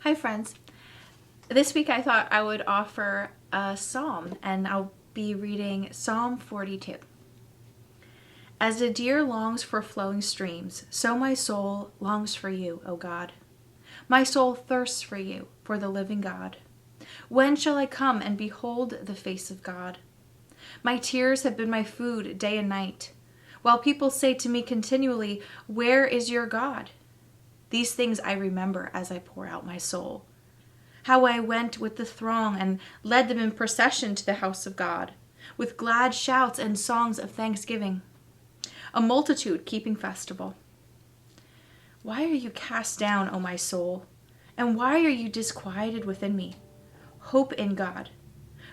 Hi, friends. This week I thought I would offer a psalm, and I'll be reading Psalm 42. As a deer longs for flowing streams, so my soul longs for you, O God. My soul thirsts for you, for the living God. When shall I come and behold the face of God? My tears have been my food day and night, while people say to me continually, "Where is your God?" These things I remember as I pour out my soul. How I went with the throng and led them in procession to the house of God, with glad shouts and songs of thanksgiving, a multitude keeping festival. Why are you cast down, O my soul? And why are you disquieted within me? Hope in God,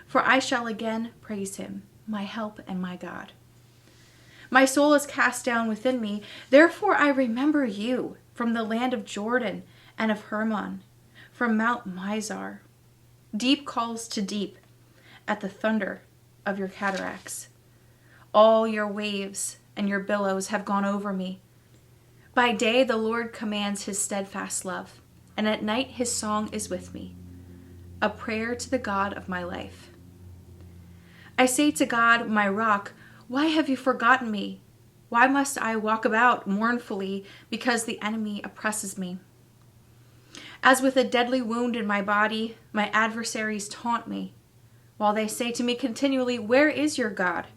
for I shall again praise him, my help and my God. My soul is cast down within me, therefore I remember you from the land of Jordan and of Hermon, from Mount Mizar. Deep calls to deep at the thunder of your cataracts. All your waves and your billows have gone over me. By day the Lord commands his steadfast love, and at night his song is with me, a prayer to the God of my life. I say to God, my rock, why have you forgotten me? Why must I walk about mournfully because the enemy oppresses me? As with a deadly wound in my body, my adversaries taunt me, while they say to me continually, "Where is your God?"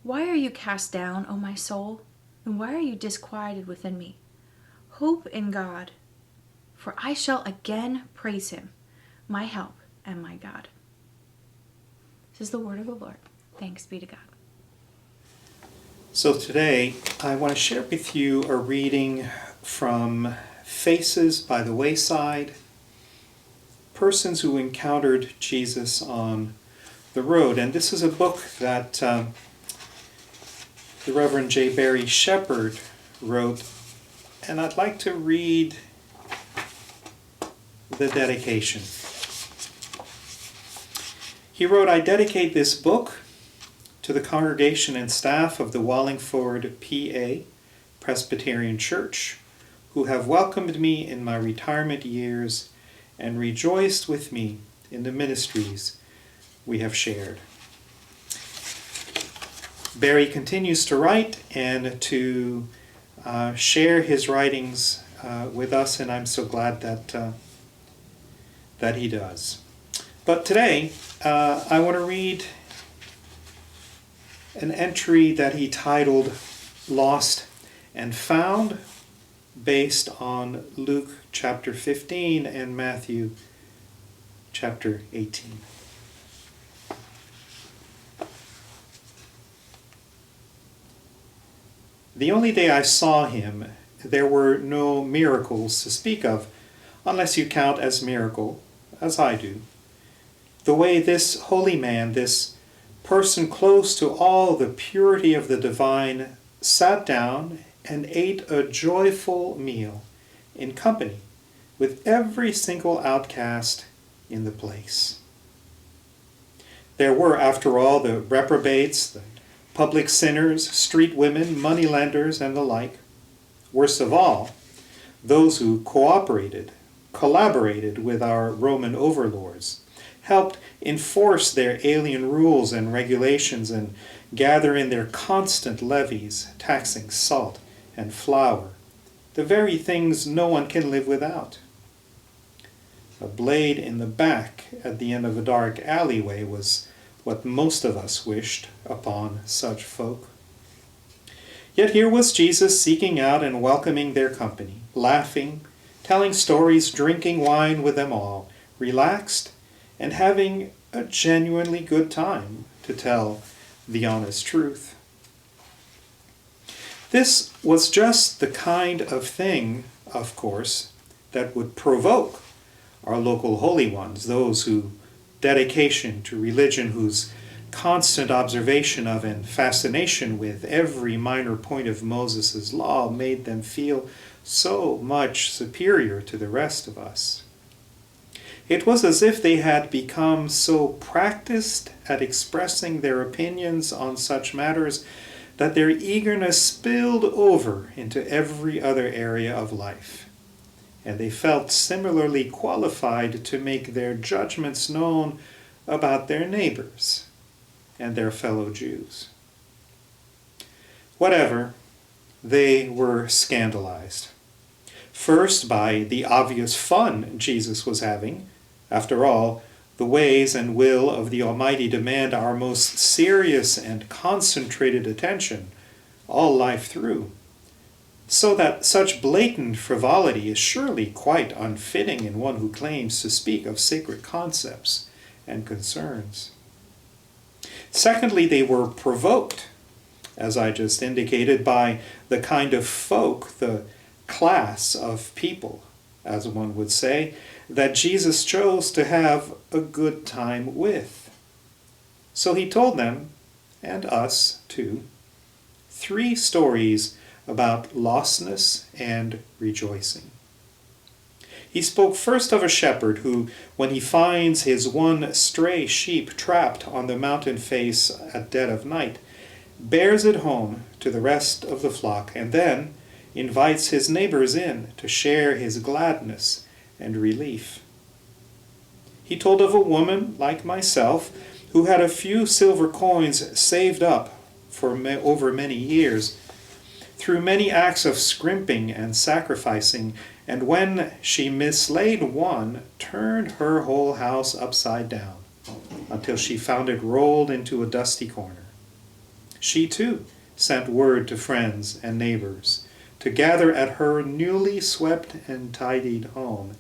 Why are you cast down, O my soul? And why are you disquieted within me? Hope in God, for I shall again praise him, my help and my God. This is the word of the Lord. Thanks be to God. So today I want to share with you a reading from Faces by the Wayside, persons who encountered Jesus on the road. And this is a book that the Reverend J. Barry Shepherd wrote, and I'd like to read the dedication. He wrote, "I dedicate this book to the congregation and staff of the Wallingford, PA Presbyterian Church, who have welcomed me in my retirement years and rejoiced with me in the ministries we have shared." Barry continues to write and to share his writings with us, and I'm so glad that he does. But today, I want to read an entry that he titled "Lost and Found," based on Luke chapter 15 and Matthew chapter 18. The only day I saw him, there were no miracles to speak of, unless you count as miracle, as I do, the way this holy man, this person close to all the purity of the divine, sat down and ate a joyful meal in company with every single outcast in the place. There were, after all, the reprobates, the public sinners, street women, moneylenders, and the like. Worst of all, those who collaborated with our Roman overlords, helped enforce their alien rules and regulations, and gather in their constant levies, taxing salt and flour, the very things no one can live without. A blade in the back at the end of a dark alleyway was what most of us wished upon such folk. Yet here was Jesus seeking out and welcoming their company, laughing, telling stories, drinking wine with them all, relaxed, and having a genuinely good time, to tell the honest truth. This was just the kind of thing, of course, that would provoke our local holy ones, those whose dedication to religion, whose constant observation of and fascination with every minor point of Moses' law made them feel so much superior to the rest of us. It was as if they had become so practiced at expressing their opinions on such matters that their eagerness spilled over into every other area of life. and they felt similarly qualified to make their judgments known about their neighbors and their fellow Jews. Whatever, they were scandalized. First, by the obvious fun Jesus was having. After all, the ways and will of the Almighty demand our most serious and concentrated attention all life through, so that such blatant frivolity is surely quite unfitting in one who claims to speak of sacred concepts and concerns. Secondly, they were provoked, as I just indicated, by the kind of folk, the class of people, as one would say, that Jesus chose to have a good time with. So he told them, and us too, 3 stories about lostness and rejoicing. He spoke first of a shepherd who, when he finds his one stray sheep trapped on the mountain face at dead of night, bears it home to the rest of the flock, and then invites his neighbors in to share his gladness and relief. He told of a woman like myself who had a few silver coins saved up for over many years, through many acts of scrimping and sacrificing, and when she mislaid one, turned her whole house upside down until she found it rolled into a dusty corner. She too sent word to friends and neighbors to gather at her newly swept and tidied home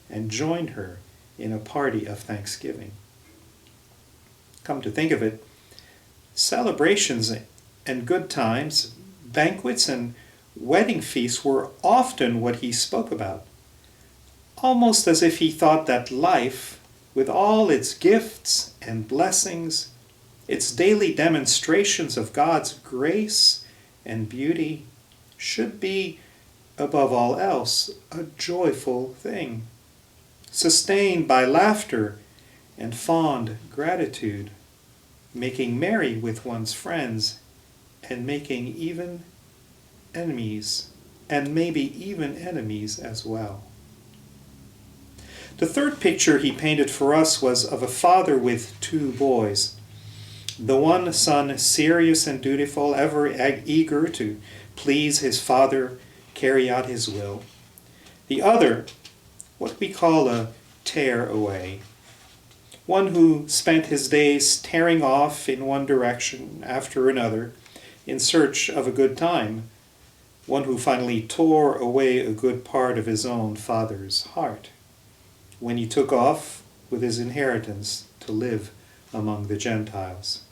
and join her in a party of thanksgiving. Come to think of it, celebrations and good times, banquets and wedding feasts were often what he spoke about, almost as if he thought that life, with all its gifts and blessings, its daily demonstrations of God's grace and beauty, should be, above all else, a joyful thing, sustained by laughter and fond gratitude, making merry with one's friends, and making even enemies, and maybe even enemies as well. The third picture he painted for us was of a father with 2 boys. The one son serious and dutiful, ever eager to please his father, carry out his will. The other, what we call a tear-away, one who spent his days tearing off in one direction after another in search of a good time, one who finally tore away a good part of his own father's heart when he took off with his inheritance to live among the Gentiles.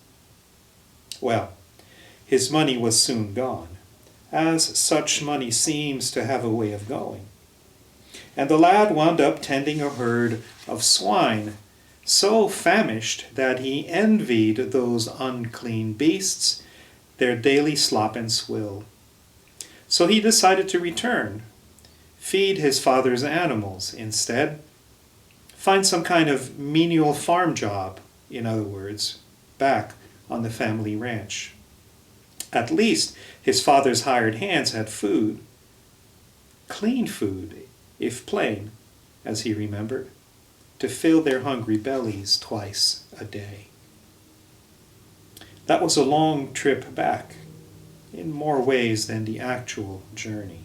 Well, his money was soon gone, as such money seems to have a way of going. And the lad wound up tending a herd of swine, so famished that he envied those unclean beasts their daily slop and swill. So he decided to return, feed his father's animals instead, find some kind of menial farm job, in other words, back on the family ranch. At least his father's hired hands had food, clean food, if plain, as he remembered, to fill their hungry bellies twice a day. That was a long trip back, in more ways than the actual journey.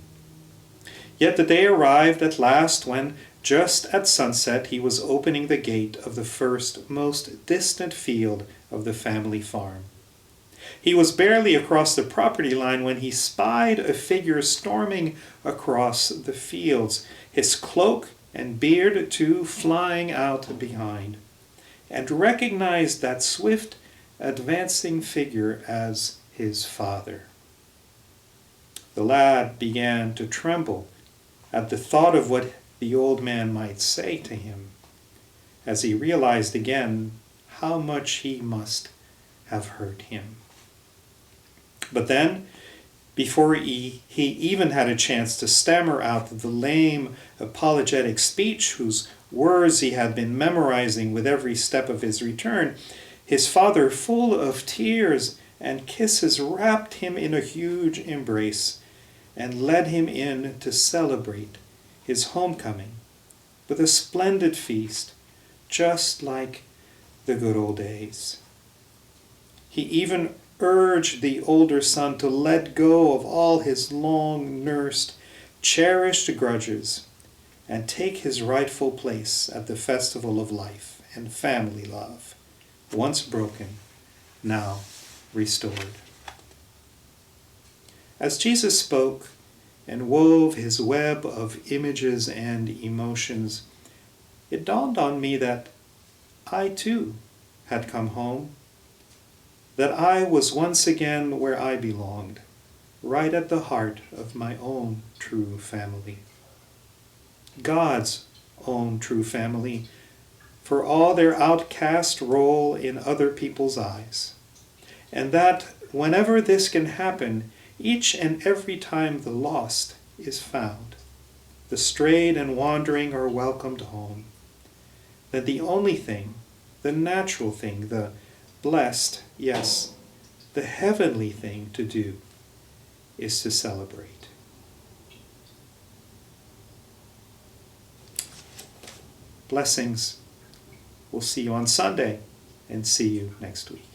Yet the day arrived at last when, just at sunset, he was opening the gate of the first, most distant field of the family farm. He was barely across the property line when he spied a figure storming across the fields, his cloak and beard too flying out behind, and recognized that swift, advancing figure as his father. The lad began to tremble at the thought of what the old man might say to him, as he realized again how much he must have hurt him. But then, before he even had a chance to stammer out the lame apologetic speech whose words he had been memorizing with every step of his return, his father, full of tears and kisses, wrapped him in a huge embrace and led him in to celebrate his homecoming with a splendid feast, just like the good old days. He even urged the older son to let go of all his long-nursed, cherished grudges and take his rightful place at the festival of life and family love, once broken, now restored. As Jesus spoke and wove his web of images and emotions, it dawned on me that I too had come home, that I was once again where I belonged, right at the heart of my own true family. God's own true family, for all their outcast role in other people's eyes. And that whenever this can happen, each and every time the lost is found, the strayed and wandering are welcomed home, that the only thing, the natural thing, the blessed, yes, the heavenly thing to do is to celebrate. Blessings. We'll see you on Sunday and see you next week.